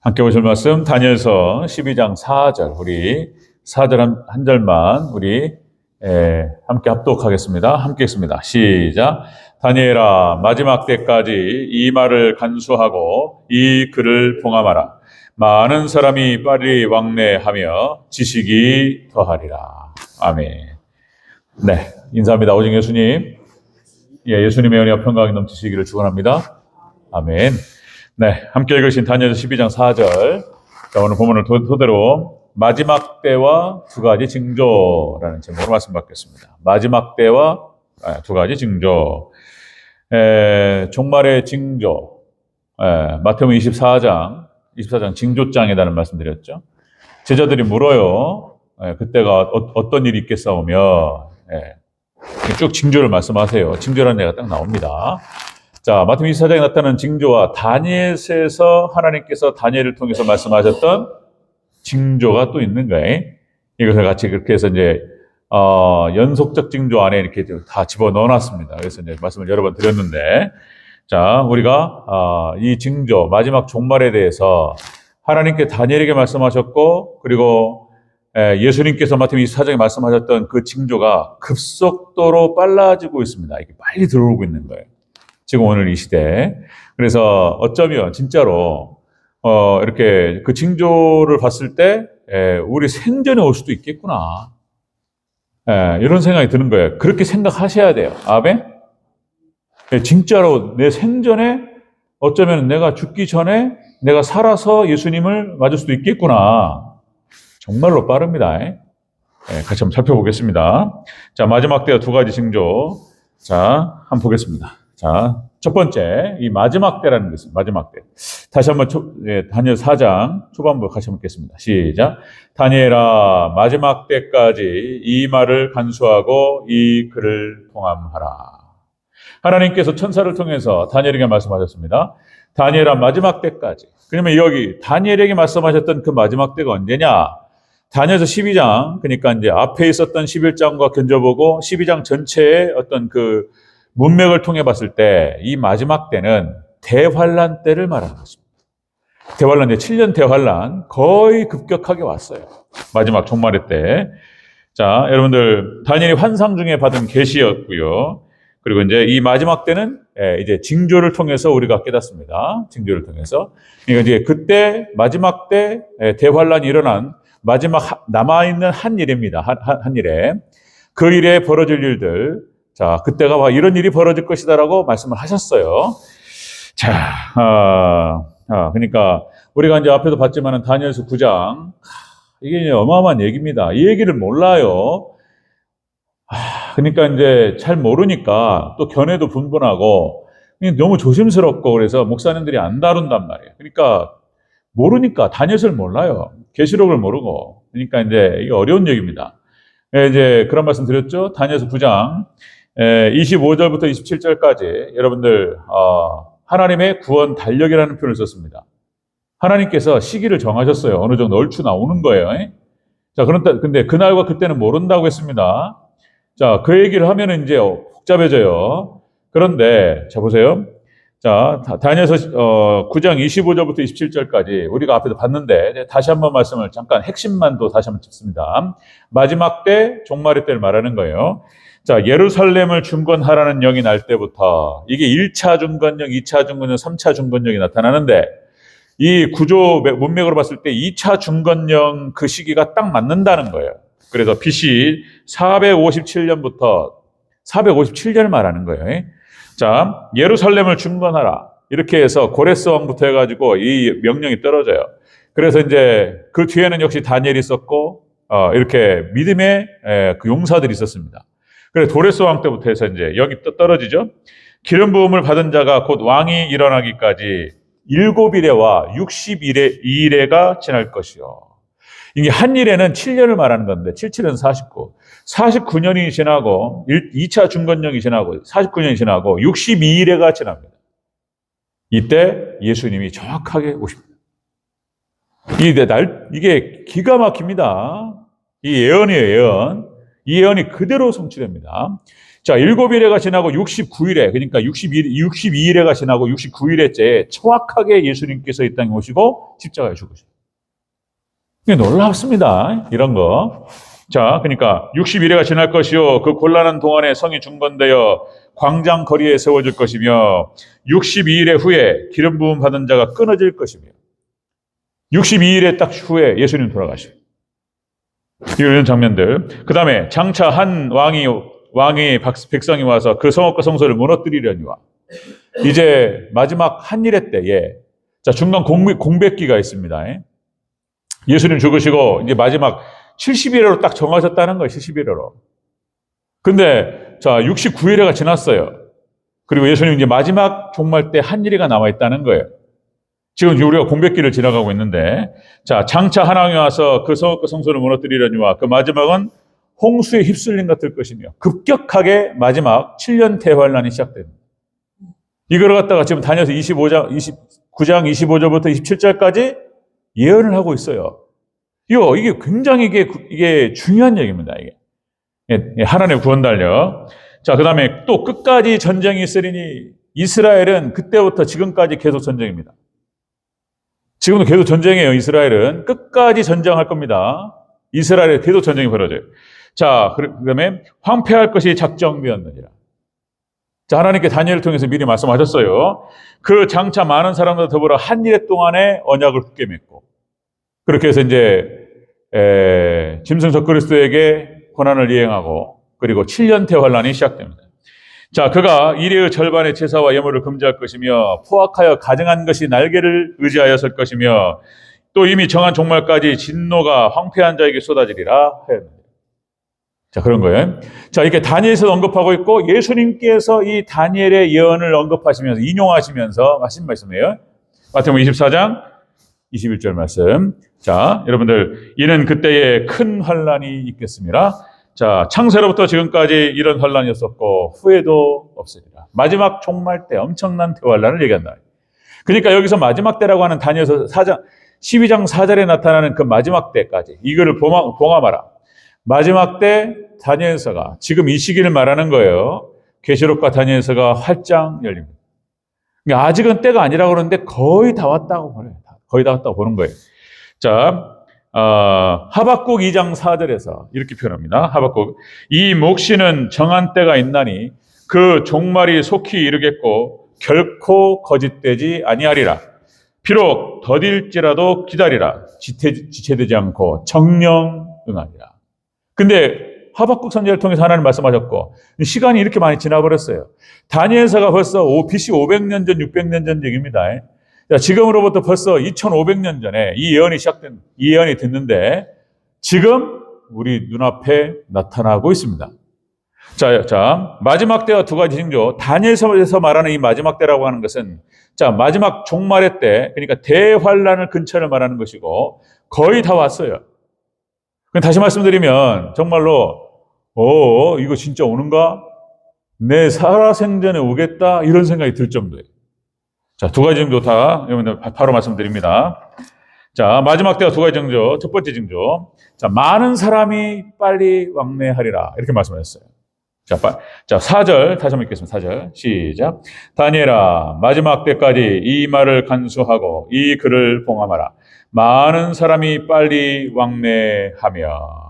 함께 보실 말씀 다니엘서 12장 4절 우리 4절 한 절만 우리 함께 합독하겠습니다. 함께 읽습니다. 시작. 다니엘아 마지막 때까지 이 말을 간수하고 이 글을 봉함하라. 많은 사람이 빨리 왕래하며 지식이 더하리라. 아멘. 네, 인사합니다. 오직 예수님. 예수님의 은혜와 평강이 넘치시기를 축원합니다. 아멘. 네, 함께 읽으신 다니엘서 12장 4절. 자, 오늘 본문을 토대로 마지막 때와 두 가지 징조라는 제목으로 말씀 받겠습니다. 마지막 때와 두 가지 징조. 종말의 징조. 마태복음 24장 징조장이라는 말씀 드렸죠. 제자들이 물어요. 그때가 어떤 일이 있겠사오며 쭉 징조를 말씀하세요. 징조라는 얘기가 딱 나옵니다. 자, 마태복음 24장에 나타나는 징조와 다니엘서에서 하나님께서 다니엘을 통해서 말씀하셨던 징조가 또 있는 거예요. 이것을 같이 그렇게 해서 이제 연속적 징조 안에 이렇게 다 집어 넣어놨습니다. 그래서 이제 말씀을 여러 번 드렸는데, 자, 우리가 이 징조 마지막 종말에 대해서 하나님께 다니엘에게 말씀하셨고, 그리고 예수님께서 마태복음 24장에 말씀하셨던 그 징조가 급속도로 빨라지고 있습니다. 이게 빨리 들어오고 있는 거예요. 지금 오늘 이 시대. 그래서 어쩌면 진짜로 이렇게 그 징조를 봤을 때 우리 생전에 올 수도 있겠구나. 이런 생각이 드는 거예요. 그렇게 생각하셔야 돼요. 아멘? 진짜로 내 생전에 어쩌면 내가 죽기 전에 내가 살아서 예수님을 맞을 수도 있겠구나. 정말로 빠릅니다. 같이 한번 살펴보겠습니다. 자, 마지막 때와 두 가지 징조. 자, 한번 보겠습니다. 자, 첫 번째, 이 마지막 때라는 게 있습니다. 마지막 때. 다시 한번 다니엘 4장 초반부 같이 한번 읽겠습니다. 시작. 다니엘아, 마지막 때까지 이 말을 간수하고 이 글을 봉함하라. 하나님께서 천사를 통해서 다니엘에게 말씀하셨습니다. 다니엘아, 마지막 때까지. 그러면 여기 다니엘에게 말씀하셨던 그 마지막 때가 언제냐? 다니엘서 12장, 그러니까 이제 앞에 있었던 11장과 견져보고 12장 전체의 어떤 그 문맥을 통해 봤을 때 이 마지막 때는 대환란 때를 말하는 것입니다. 대환란, 7년 대환란 거의 급격하게 왔어요. 마지막 종말의 때. 자, 여러분들 다니엘이 환상 중에 받은 계시였고요. 그리고 이제 이 마지막 때는 이제 징조를 통해서 우리가 깨닫습니다. 징조를 통해서. 그러니까 이제 그때 마지막 때 대환란이 일어난 마지막 남아있는 한 일입니다. 한 일에. 그 일에 벌어질 일들. 자, 그때가 막 이런 일이 벌어질 것이다라고 말씀을 하셨어요. 자, 그러니까 우리가 이제 앞에도 봤지만은 다니엘서 9장 이게 이제 어마어마한 얘기입니다. 이 얘기를 몰라요. 그러니까 이제 잘 모르니까 또 견해도 분분하고 너무 조심스럽고 그래서 목사님들이 안 다룬단 말이에요. 그러니까 모르니까 다니엘서를 몰라요. 계시록을 모르고. 그러니까 이제 이게 어려운 얘기입니다. 이제 그런 말씀 드렸죠. 다니엘서 9장 25절부터 27절까지 여러분들 하나님의 구원 달력이라는 표현을 썼습니다. 하나님께서 시기를 정하셨어요. 어느 정도 얼추 나오는 거예요. 자, 근데 그날과 그때는 모른다고 했습니다. 자, 그 얘기를 하면은 이제 복잡해져요. 그런데 자 보세요. 자, 다니엘서 9장 25절부터 27절까지 우리가 앞에서 봤는데 다시 한번 말씀을 잠깐 핵심만 또 다시 한번 짚습니다. 마지막 때 종말의 때를 말하는 거예요. 자, 예루살렘을 중건하라는 영이 날 때부터 이게 1차 중건령, 2차 중건령, 3차 중건령이 나타나는데 이 구조 문맥으로 봤을 때 2차 중건령 그 시기가 딱 맞는다는 거예요. 그래서 BC 457년부터 457년을 말하는 거예요. 자, 예루살렘을 중건하라. 이렇게 해서 고레스 왕부터 해가지고 이 명령이 떨어져요. 그래서 이제 그 뒤에는 역시 다니엘이 있었고, 이렇게 믿음의 그 용사들이 있었습니다. 그래서 도레스 왕 때부터 해서 이제 여기 또 떨어지죠. 기름 부음을 받은 자가 곧 왕이 일어나기까지 7일에와 62일에가 지날 것이요. 이게 한 일에는 7년을 말하는 건데 77은 49. 49년이 지나고 2차 중건령이 지나고 49년이 지나고 62일에가 지납니다. 이때 예수님이 정확하게 오십니다. 이게 기가 막힙니다. 이 예언이에요, 예언. 이 예언이 그대로 성취됩니다. 자, 7일에가 지나고 69일에, 그러니까 62일에가 지나고 69일에째 정확하게 예수님께서 이 땅에 오시고 십자가에 죽으세요. 놀랍습니다. 이런 거. 자, 그러니까 60일에가 지날 것이요. 그 곤란한 동안에 성이 중건되어 광장 거리에 세워질 것이며 62일의 후에 기름 부음 받은 자가 끊어질 것이며 62일의 딱 후에 예수님 돌아가시고 이런 장면들. 그 다음에 장차 한 왕이 백성이 와서 그 성읍과 성소를 무너뜨리려니와 이제 마지막 한일의 때에 자 중간 공백기가 있습니다. 예수님 죽으시고 이제 마지막 70일회로 딱 정하셨다는 거예요. 70일회로. 근데 자 69일회가 지났어요. 그리고 예수님 이제 마지막 종말 때 한일회가 남아 있다는 거예요. 지금 우리가 공백기를 지나가고 있는데 자 장차 한 왕이 와서 그 성읍과 성소를 무너뜨리려니와 그 마지막은 홍수에 휩쓸린 것 같을 것이며 급격하게 마지막 7년 대환란이 시작됩니다. 이걸 갖다가 지금 다녀서 29장 25절부터 27절까지 예언을 하고 있어요. 이게 굉장히 이게 중요한 얘기입니다. 이게 하나님의 구원 달력. 자, 그 다음에 또 끝까지 전쟁이 있으리니 이스라엘은 그때부터 지금까지 계속 전쟁입니다. 지금도 계속 전쟁이에요. 이스라엘은 끝까지 전쟁할 겁니다. 이스라엘에 계속 전쟁이 벌어져요. 자, 그 다음에 황폐할 것이 작정되었느니라. 자, 하나님께 다니엘을 통해서 미리 말씀하셨어요. 그 장차 많은 사람과 더불어 한 일해 동안에 언약을 굳게 맺고 그렇게 해서 이제 짐승 적그리스도에게 고난을 이행하고 그리고 7년 대환란이 시작됩니다. 자, 그가 이레의 절반의 제사와 예물을 금지할 것이며 포악하여 가증한 것이 날개를 의지하여 설 것이며 또 이미 정한 종말까지 진노가 황폐한 자에게 쏟아지리라 하였습니다. 자, 그런 거예요. 자, 이렇게 다니엘에서 언급하고 있고 예수님께서 이 다니엘의 예언을 언급하시면서 인용하시면서 하신 말씀이에요. 마태복음 24장 21절 말씀. 자, 여러분들 이는 그때에 큰 환란이 있겠습니다. 자, 창세로부터 지금까지 이런 환란이 없었고 후에도 없으리라. 마지막 종말 때 엄청난 대환란을 얘기한다. 그러니까 여기서 마지막 때라고 하는 다니엘서 12장 4절에 나타나는 그 마지막 때까지 이거를 봉함하라. 마지막 때 다니엘서가 지금 이 시기를 말하는 거예요. 계시록과 다니엘서가 활짝 열립니다. 그러니까 아직은 때가 아니라고 그러는데 거의 다 왔다고 보여요. 거의 다 왔다고 보는 거예요. 자, 하박국 2장 4절에서 이렇게 표현합니다. 하박국 이 몫이는 정한 때가 있나니 그 종말이 속히 이르겠고 결코 거짓되지 아니하리라. 비록 더딜지라도 기다리라. 지체되지 않고 정령 응하리라. 근데 하박국 선지자를 통해서 하나님 말씀하셨고 시간이 이렇게 많이 지나버렸어요. 다니엘서가 벌써 BC 500년 전, 600년 전 얘기입니다. 지금으로부터 벌써 2500년 전에 이 예언이 됐는데 지금 우리 눈앞에 나타나고 있습니다. 자, 마지막 때와 두 가지 징조. 다니엘서에서 말하는 이 마지막 때라고 하는 것은 자, 마지막 종말의 때, 그러니까 대환란을 근처를 말하는 것이고 거의 다 왔어요. 다시 말씀드리면 정말로 이거 진짜 오는가? 내 살아생전에 오겠다 이런 생각이 들 정도예요. 자, 두 가지 징조 다 여러분들 바로 말씀드립니다. 자, 마지막 때가 두 가지 징조. 첫 번째 징조. 자, 많은 사람이 빨리 왕래하리라 이렇게 말씀하셨어요. 자, 4절 다시 한번 읽겠습니다. 4절 시작. 다니엘아, 마지막 때까지 이 말을 간수하고 이 글을 봉함하라. 많은 사람이 빨리 왕래하며.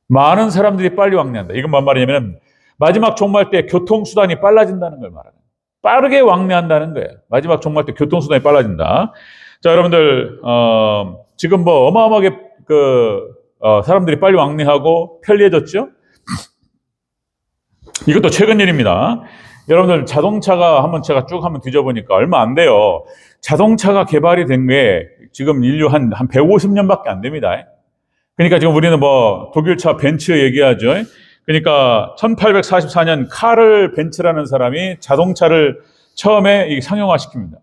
많은 사람들이 빨리 왕래한다. 이건 뭔 말이냐면 마지막 종말 때 교통수단이 빨라진다는 걸 말하는 거예요. 빠르게 왕래한다는 거예요. 마지막 종말 때 교통수단이 빨라진다. 자, 여러분들 지금 뭐 어마어마하게 사람들이 빨리 왕래하고 편리해졌죠? 이것도 최근 일입니다. 여러분들 자동차가 제가 쭉 한번 뒤져보니까 얼마 안 돼요. 자동차가 개발이 된 게 지금 인류 한 150년밖에 안 됩니다. 그러니까 지금 우리는 뭐 독일차 벤츠 얘기하죠. 그러니까 1844년 카를 벤츠라는 사람이 자동차를 처음에 상용화시킵니다.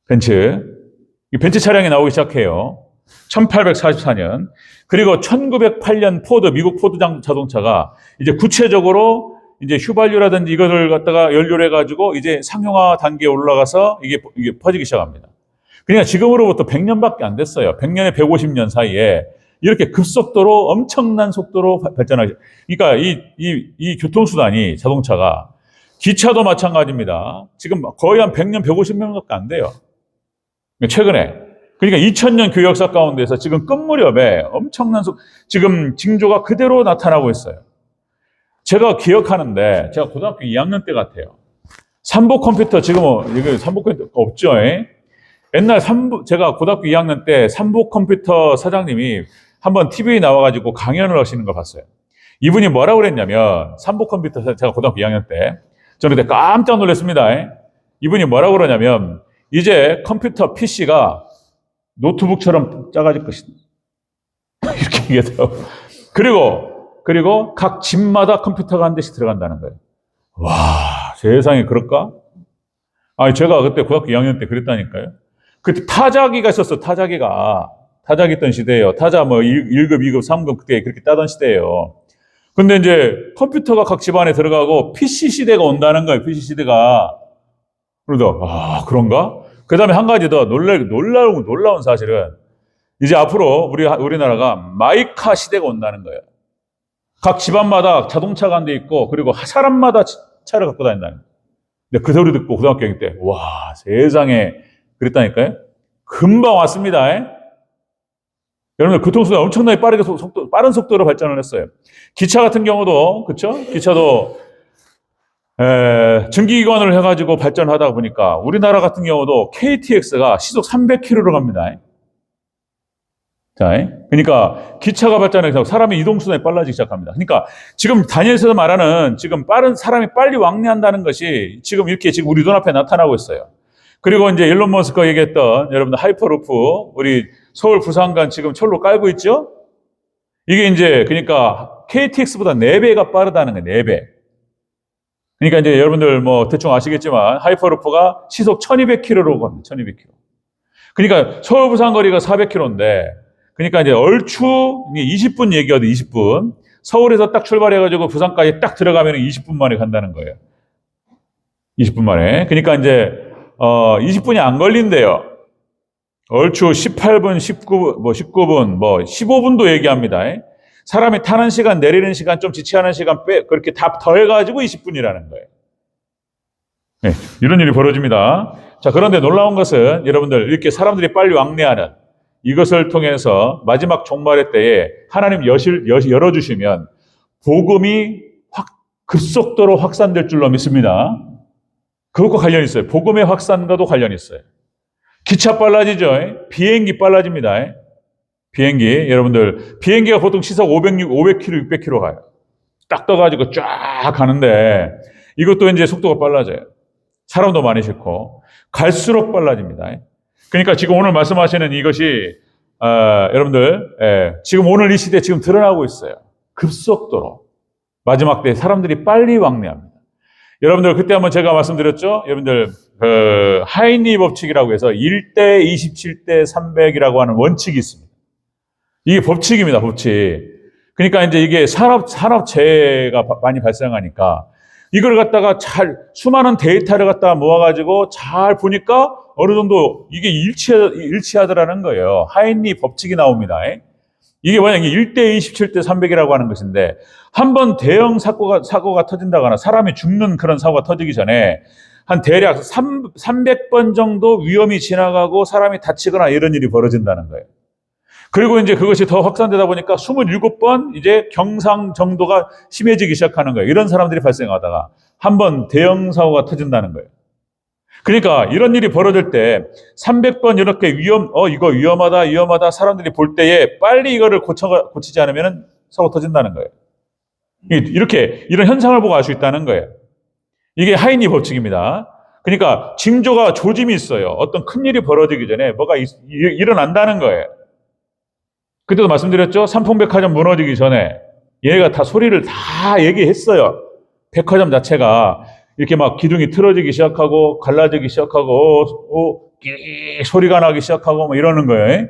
벤츠 차량이 나오기 시작해요. 1844년. 그리고 1908년 미국 포드 자동차가 이제 구체적으로 이제 휘발유라든지 이거를 갖다가 연료를 해가지고 이제 상용화 단계에 올라가서 이게 퍼지기 시작합니다. 그러니까 지금으로부터 100년밖에 안 됐어요. 100년에 150년 사이에 이렇게 급속도로 엄청난 속도로 발전하죠. 그러니까 이 교통수단이 자동차가 기차도 마찬가지입니다. 지금 거의 한 100년, 150년밖에 안 돼요. 최근에. 그러니까 2000년 그 역사 가운데서 지금 끝 무렵에 엄청난 지금 징조가 그대로 나타나고 있어요. 제가 기억하는데 제가 고등학교 2학년 때 같아요. 삼보 컴퓨터 이거 삼보 컴퓨터 없죠? 옛날 제가 고등학교 2학년 때 삼보 컴퓨터 사장님이 한번 TV에 나와가지고 강연을 하시는 걸 봤어요. 이분이 뭐라고 그랬냐면 삼보 컴퓨터 제가 고등학교 2학년 때 저는 그때 깜짝 놀랐습니다. 이분이 뭐라고 그러냐면 이제 컴퓨터 PC가 노트북처럼 작아질 것이다. 이렇게 얘기하더라고요. 그리고 각 집마다 컴퓨터가 한 대씩 들어간다는 거예요. 와, 세상에 그럴까? 아니, 제가 그때 고등학교 2학년 때 그랬다니까요. 그때 타자기가 있었어, 타자기가. 타자기 있던 시대예요. 타자 뭐 1급, 2급, 3급 그때 그렇게 따던 시대예요. 근데 이제 컴퓨터가 각 집안에 들어가고 PC 시대가 온다는 거예요, PC 시대가. 그러다, 그런가? 그 다음에 한 가지 더 놀라운 사실은 이제 앞으로 우리나라가 마이카 시대가 온다는 거예요. 각 집안마다 자동차가 한 대 있고, 그리고 사람마다 차를 갖고 다닌다는 거예요. 근데 그 소리 듣고 고등학교 때, 와, 세상에, 그랬다니까요? 금방 왔습니다. 여러분들, 교통수단 엄청나게 빠른 속도로 발전을 했어요. 기차 같은 경우도, 그쵸? 기차도, 증기기관을 해가지고 발전하다 보니까, 우리나라 같은 경우도 KTX가 시속 300km로 갑니다. 자, 그러니까 기차가 발전해서 사람의 이동수단이 빨라지기 시작합니다. 그러니까 지금 다니엘서에서 말하는 지금 사람이 빨리 왕래한다는 것이 지금 우리 눈앞에 나타나고 있어요. 그리고 이제 일론 머스크가 얘기했던 여러분들 하이퍼루프 우리 서울 부산 간 지금 철로 깔고 있죠? 이게 이제 그러니까 KTX보다 4배가 빠르다는 거예요. 4배. 그러니까 이제 여러분들 뭐 대충 아시겠지만 하이퍼루프가 시속 1200km로 갑니다. 1200km. 그러니까 서울 부산 거리가 400km인데 그러니까 이제 얼추 20분 얘기하도 20분. 서울에서 딱 출발해가지고 부산까지 딱 들어가면 20분 만에 간다는 거예요. 20분 만에. 그러니까 이제 20분이 안 걸린대요. 얼추 18분, 19분, 15분도 얘기합니다. 사람이 타는 시간, 내리는 시간, 좀 지체하는 시간 그렇게 다 더해가지고 20분이라는 거예요. 네, 이런 일이 벌어집니다. 자, 그런데 놀라운 것은 여러분들 이렇게 사람들이 빨리 왕래하는 이것을 통해서 마지막 종말의 때에 하나님 열어주시면 복음이 급속도로 확산될 줄로 믿습니다. 그것과 관련이 있어요. 복음의 확산과도 관련이 있어요. 기차 빨라지죠. 비행기 빨라집니다. 비행기가 보통 시속 500km, 600km 가요. 딱 떠가지고 쫙 가는데 이것도 이제 속도가 빨라져요. 사람도 많이 싣고 갈수록 빨라집니다. 그러니까 지금 오늘 말씀하시는 이것이 여러분들 지금 오늘 이 시대에 지금 드러나고 있어요. 급속도로 마지막 때 사람들이 빨리 왕래합니다. 여러분들 그때 한번 제가 말씀드렸죠. 여러분들 하이니 법칙이라고 해서 1대 27대 300이라고 하는 원칙이 있습니다. 이게 법칙입니다. 법칙. 그러니까 이제 이게 산업재해가 많이 발생하니까 이걸 갖다가 수많은 데이터를 갖다가 모아가지고 잘 보니까 어느 정도 이게 일치하더라는 거예요. 하이니 법칙이 나옵니다. 이게 뭐냐면 1대 27대 300이라고 하는 것인데 한번 대형 사고가 터진다거나 사람이 죽는 그런 사고가 터지기 전에 한 대략 300번 정도 위험이 지나가고 사람이 다치거나 이런 일이 벌어진다는 거예요. 그리고 이제 그것이 더 확산되다 보니까 27번 이제 경상 정도가 심해지기 시작하는 거예요. 이런 사람들이 발생하다가 한번 대형 사고가 터진다는 거예요. 그러니까 이런 일이 벌어질 때 300번 이렇게 이거 위험하다 사람들이 볼 때에 빨리 이거를 고치지 않으면 사고 터진다는 거예요. 이런 현상을 보고 알 수 있다는 거예요. 이게 하이니 법칙입니다. 그러니까 징조가 조짐이 있어요. 어떤 큰 일이 벌어지기 전에 뭐가 일어난다는 거예요. 그때도 말씀드렸죠? 삼풍백화점 무너지기 전에 얘가 다 소리를 다 얘기했어요. 백화점 자체가 이렇게 막 기둥이 틀어지기 시작하고 갈라지기 시작하고 소리가 나기 시작하고 뭐 이러는 거예요.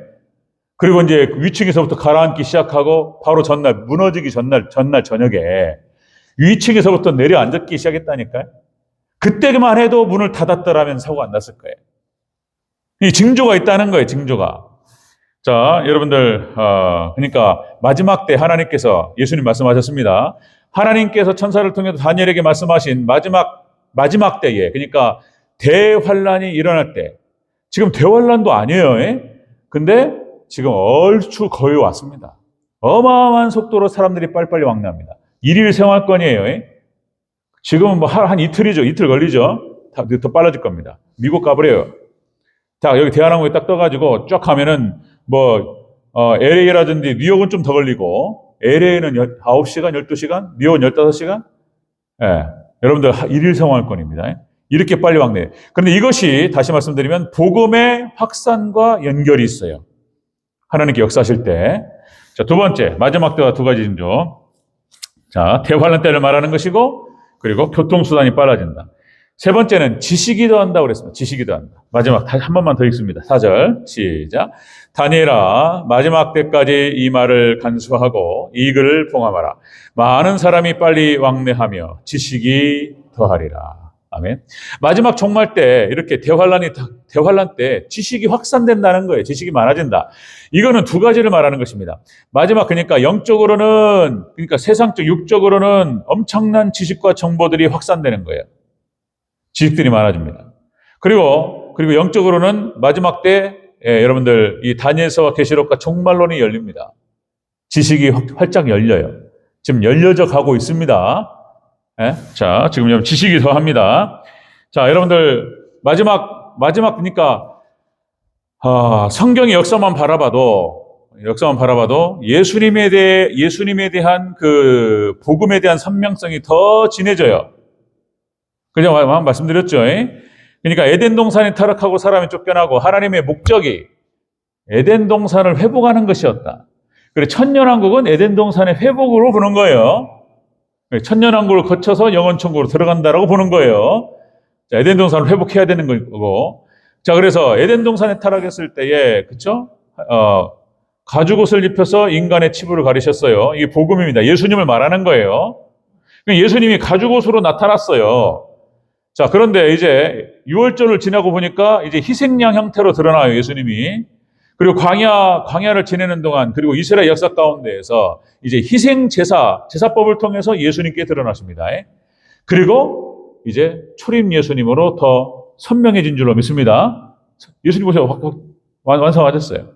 그리고 이제 위층에서부터 가라앉기 시작하고 바로 무너지기 전날 저녁에 위층에서부터 내려앉기 시작했다니까요. 그때만 해도 문을 닫았더라면 사고가 안 났을 거예요. 이 징조가 있다는 거예요. 징조가. 자, 여러분들, 그러니까 마지막 때 하나님께서 예수님 말씀하셨습니다. 하나님께서 천사를 통해서 다니엘에게 말씀하신 마지막 때에, 그러니까 대환란이 일어날 때, 지금 대환란도 아니에요. 근데 지금 얼추 거의 왔습니다. 어마어마한 속도로 사람들이 빨리빨리 왕래합니다. 일일 생활권이에요. 지금은 뭐 한 이틀이죠. 이틀 걸리죠. 더 빨라질 겁니다. 미국 가버려요. 자, 여기 대한항공에 딱 떠가지고 쫙 가면은 LA라든지 뉴욕은 좀 더 걸리고, LA는 9시간, 12시간, 뉴욕은 15시간? 예. 여러분들 일일 생활권입니다. 이렇게 빨리 왕래해요. 그런데 이것이 다시 말씀드리면 복음의 확산과 연결이 있어요. 하나님께 역사하실 때. 자, 두 번째, 마지막 때와 두 가지 징조. 자, 대환란 때를 말하는 것이고, 그리고 교통수단이 빨라진다. 세 번째는 지식이 더한다고 그랬습니다. 지식이 더한다. 마지막 한 번만 더 읽습니다. 4절 시작. 다니엘아, 마지막 때까지 이 말을 간수하고 이 글을 봉함하라. 많은 사람이 빨리 왕래하며 지식이 더하리라. 아멘. 마지막 종말 때 이렇게 대환란 때 지식이 확산된다는 거예요. 지식이 많아진다. 이거는 두 가지를 말하는 것입니다. 마지막 그러니까 영적으로는, 그러니까 세상적 육적으로는 엄청난 지식과 정보들이 확산되는 거예요. 지식들이 많아집니다. 그리고 영적으로는 마지막 때 여러분들 이 다니엘서와 계시록과 종말론이 열립니다. 지식이 활짝 열려요. 지금 열려져 가고 있습니다. 자, 지금 지식이 더합니다. 자, 여러분들 마지막 그러니까 성경의 역사만 바라봐도 예수님에 대한 그 복음에 대한 선명성이 더 진해져요. 그죠? 말씀드렸죠. 그러니까 에덴 동산이 타락하고 사람이 쫓겨나고 하나님의 목적이 에덴 동산을 회복하는 것이었다. 그리고 천년왕국은 에덴 동산의 회복으로 보는 거예요. 천년왕국을 거쳐서 영원천국으로 들어간다라고 보는 거예요. 자, 에덴 동산을 회복해야 되는 거고. 자, 그래서 에덴 동산에 타락했을 때에, 그쵸? 가죽옷을 입혀서 인간의 치부를 가리셨어요. 이게 복음입니다. 예수님을 말하는 거예요. 예수님이 가죽옷으로 나타났어요. 자, 그런데 이제 6월절을 지나고 보니까 이제 희생양 형태로 드러나요, 예수님이. 그리고 광야를 지내는 동안, 그리고 이스라엘 역사 가운데에서 이제 제사법을 통해서 예수님께 드러나십니다. 그리고 이제 초림 예수님으로 더 선명해진 줄로 믿습니다. 예수님 보세요. 완성하셨어요.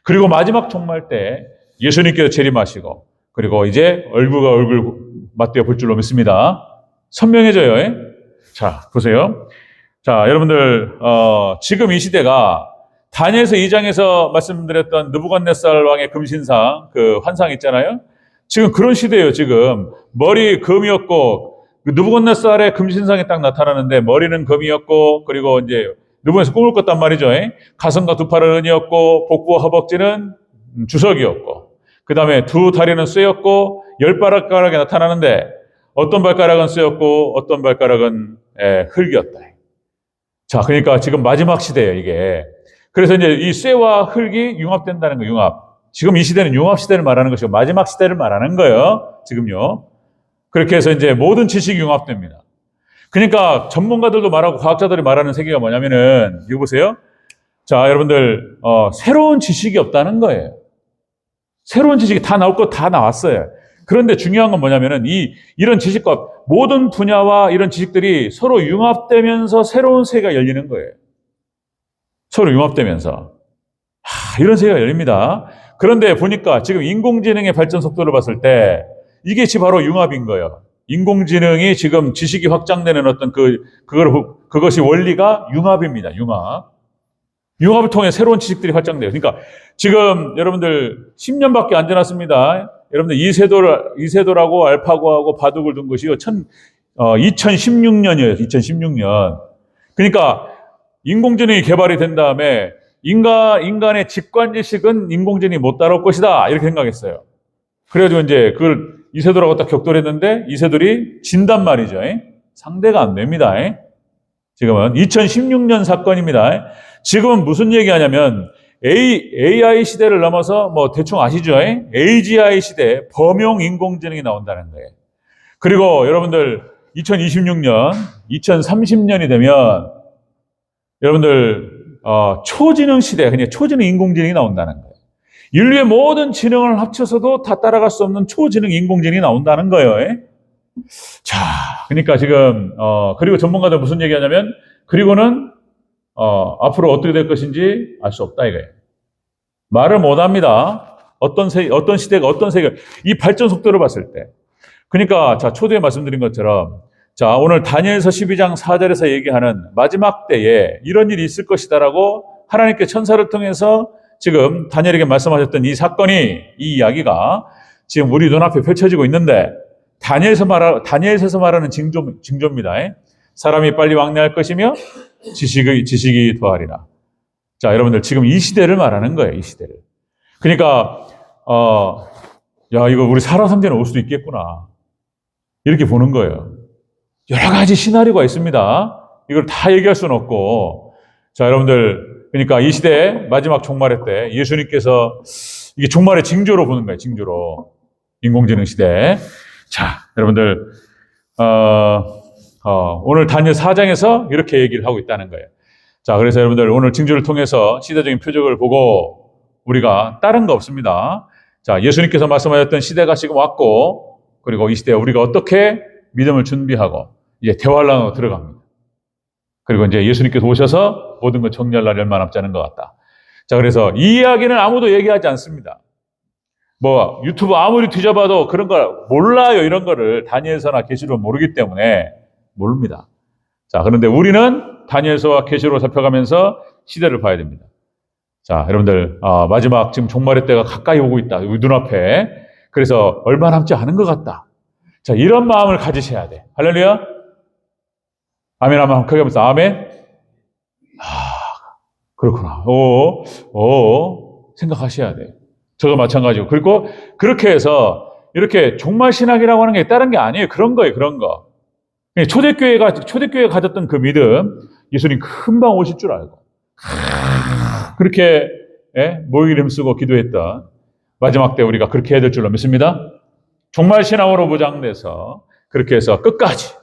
그리고 마지막 종말 때 예수님께서 재림하시고, 그리고 이제 얼굴과 얼굴 맞대어 볼 줄로 믿습니다. 선명해져요. 자, 보세요. 자, 여러분들, 지금 이 시대가 다니엘서 2장에서 말씀드렸던 느부갓네살 왕의 금신상, 그 환상 있잖아요. 지금 그런 시대예요, 지금. 머리 금이었고, 느부갓네살의 금신상이 딱 나타나는데, 머리는 금이었고, 그리고 이제, 느부갓네살 꿈을 꿨단 말이죠. 가슴과 두 팔은 은이었고, 복부와 허벅지는 주석이었고, 그 다음에 두 다리는 쇠였고, 10발가락이 나타나는데, 어떤 발가락은 쇠였고, 어떤 발가락은 흙이었다. 자, 그러니까 지금 마지막 시대예요, 이게. 그래서 이제 이 쇠와 흙이 융합된다는 거예요, 융합. 지금 이 시대는 융합 시대를 말하는 것이고, 마지막 시대를 말하는 거예요, 지금요. 그렇게 해서 이제 모든 지식이 융합됩니다. 그러니까 전문가들도 말하고 과학자들이 말하는 세계가 뭐냐면은, 이거 보세요. 자, 여러분들, 새로운 지식이 없다는 거예요. 새로운 지식이 다 나올 것 다 나왔어요. 그런데 중요한 건 뭐냐면은 이런 지식과 모든 분야와 이런 지식들이 서로 융합되면서 새로운 세계가 열리는 거예요. 서로 융합되면서. 이런 세계가 열립니다. 그런데 보니까 지금 인공지능의 발전 속도를 봤을 때 이게 바로 융합인 거예요. 인공지능이 지금 지식이 확장되는 어떤 그것이 원리가 융합입니다. 융합을 통해 새로운 지식들이 활장돼요. 그러니까 지금 여러분들 10년밖에 안 지났습니다. 여러분들 이세돌하고 알파고하고 바둑을 둔 것이 2016년이에요. 2016년. 그러니까 인공지능이 개발이 된 다음에 인간의 직관 지식은 인공지능이 못 따라올 것이다. 이렇게 생각했어요. 그래가지고 이제 그걸 이세돌하고 딱 격돌했는데 이세돌이 진단 말이죠. 상대가 안 됩니다. 지금은 2016년 사건입니다. 지금은 무슨 얘기하냐면 AI 시대를 넘어서 뭐 대충 아시죠? AGI 시대 범용 인공지능이 나온다는 거예요. 그리고 여러분들 2026년, 2030년이 되면 여러분들 초지능 시대, 그냥 초지능 인공지능이 나온다는 거예요. 인류의 모든 지능을 합쳐서도 다 따라갈 수 없는 초지능 인공지능이 나온다는 거예요. 자, 그러니까 지금 그리고 전문가들 무슨 얘기하냐면 그리고는 앞으로 어떻게 될 것인지 알 수 없다 이거예요. 말을 못 합니다. 어떤 시대가 어떤 세계가 이 발전 속도를 봤을 때. 그러니까 자, 초대에 말씀드린 것처럼 자, 오늘 다니엘서 12장 4절에서 얘기하는 마지막 때에 이런 일이 있을 것이다라고 하나님께 천사를 통해서 지금 다니엘에게 말씀하셨던 이 사건이 이 이야기가 지금 우리 눈앞에 펼쳐지고 있는데 다니엘서에서 말하는 징조입니다. 사람이 빨리 왕래할 것이며 지식이 더하리라. 자, 여러분들 지금 이 시대를 말하는 거예요. 이 시대를. 그러니까 야, 이거 우리 살아 삼대는 올 수도 있겠구나. 이렇게 보는 거예요. 여러 가지 시나리오가 있습니다. 이걸 다 얘기할 수는 없고. 자, 여러분들, 그러니까 이 시대 마지막 종말의 때 예수님께서 이게 종말의 징조로 보는 거예요. 징조로. 인공지능 시대. 자, 여러분들, 오늘 다니엘 4장에서 이렇게 얘기를 하고 있다는 거예요. 자, 그래서 여러분들 오늘 징조를 통해서 시대적인 표적을 보고 우리가 다른 거 없습니다. 자, 예수님께서 말씀하셨던 시대가 지금 왔고, 그리고 이 시대에 우리가 어떻게 믿음을 준비하고 이제 대환란으로 들어갑니다. 그리고 이제 예수님께서 오셔서 모든 걸 정리할 날이 얼마 남지 않은 것 같다. 자, 그래서 이 이야기는 아무도 얘기하지 않습니다. 뭐 유튜브 아무리 뒤져봐도 그런 걸 몰라요. 이런 거를 다니엘서나 계시록 모르기 때문에 모릅니다. 자, 그런데 우리는 다니엘서와 계시록을 살펴가면서 시대를 봐야 됩니다. 자, 여러분들 마지막 지금 종말의 때가 가까이 오고 있다. 우리 눈앞에. 그래서 얼마 남지 않은 것 같다. 자, 이런 마음을 가지셔야 돼. 할렐루야. 아멘 한번 크게 하면서 아멘. 그렇구나. 생각하셔야 돼. 저도 마찬가지고. 그리고 그렇게 해서 이렇게 종말 신학이라고 하는 게 다른 게 아니에요. 그런 거예요. 그런 거. 초대교회가 가졌던 그 믿음, 예수님 금방 오실 줄 알고 그렇게 모이기를 힘쓰고 기도했던 마지막 때 우리가 그렇게 해야 될 줄로 믿습니다. 종말 신앙으로 무장돼서 그렇게 해서 끝까지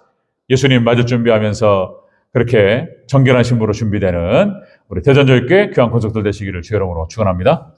예수님 맞을 준비하면서 그렇게 정결한 신부로 준비되는 우리 대전교회 귀한 권속들 되시기를 주의 이름으로 축원합니다.